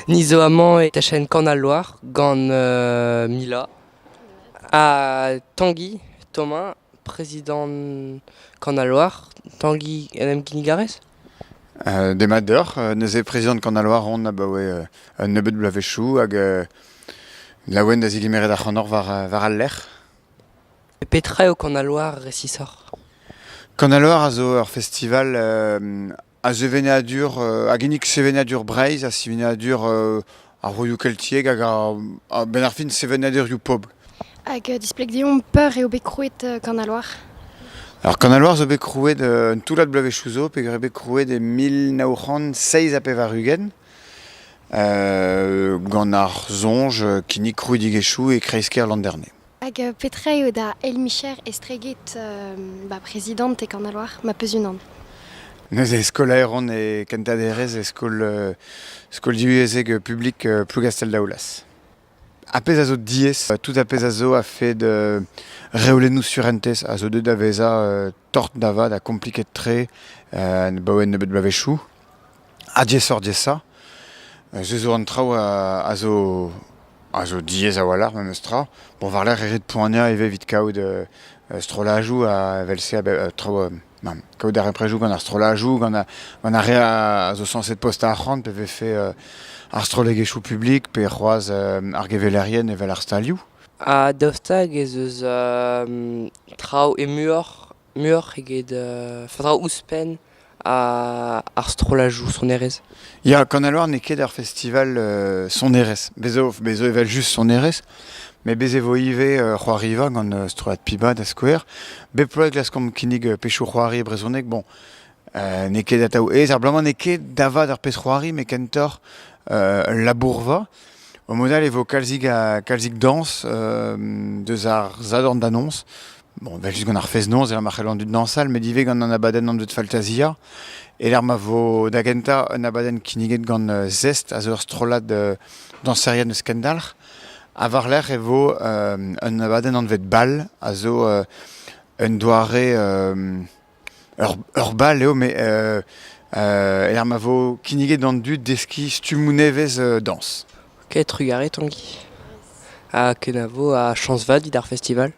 Nizo Amand et Tachen Cornaloir, Gan Mila. À Tanguy, Thomas, président Cornaloir, Tanguy Madame Guinigares. Demadeur, neuze président de Cornaloir, on a un nebeud blavechou, hag laouen da zilimeret ar c'hanor var al lec'h. Petra au Cornaloir récissor. Cornaloir a zo ur festival a ze venadur, a genik se venadur Breiz, a se venadur ar roioù keltieg hag a ben ar fin se venadur you pob. Hag displeg deomp peur eo bet krouet Cornaloir. Alors Cornaloir zo bet krouet un toulat blavechou zo, pe gre bet krouet e 1906 a pev ar ugen. Gant ar zonj kinnik krouet digechou e kreisker l'an dernier. Hag petra eo da Elmicher estreget président e Cornaloir, ma peus unan. Neuze eskol aeron e kentaderez skol dihuezeg publik plougastel daoulas. Apez a zo diez, tout apez a zo a fet reolennoù surentez a zo deud da veza tort dava da kompliket tre baouen nebeud blavechou. A diezor dieza. Je zo an traoù a zo diez a walar même eustra. Bon var l'air eret poania eve vit kaout strolajou a velse a traoù kaout ar reprejou gant ar strolajou gant a re a zo sanset post a c'hant pe vefe ar strolegechou publik pe c'hoaz ar gevelerien evel ar stalioù. À Dostag ez eus trao e muor eget fadrao ouspen à Arstrolajou son erez. Ya, Cornaloir ne ket ar festival son erez. Bezo evel just son erez, me bez vo ive c'hoariva gant stroad piba da skouer. Be ploeg glaskom kinnig pechou c'hoari brezhonek, bon, ne ket ataou ez, ar blaman ne ket davad ar pez c'hoari, me kentor labourva. Au modal evo kalzig dans deus ar zadorn d'annonce. Bon, vel just gant ar fez nonz, er marc'hel an dud dansal, me dive gant an abadenn an dud faltazia. Et l'er ma vo da genta un abadenn kinniget gant zest a zo ur strolat danseriad eus kendalc'h. A var l'er evo un abadenn an vet bal a zo un doare ur bal eo, me l'er ma vo kinniget an dud deski stumounevez dans. Ket rugare Tanguy. À Kenavo à Chanceva dit d'art festival.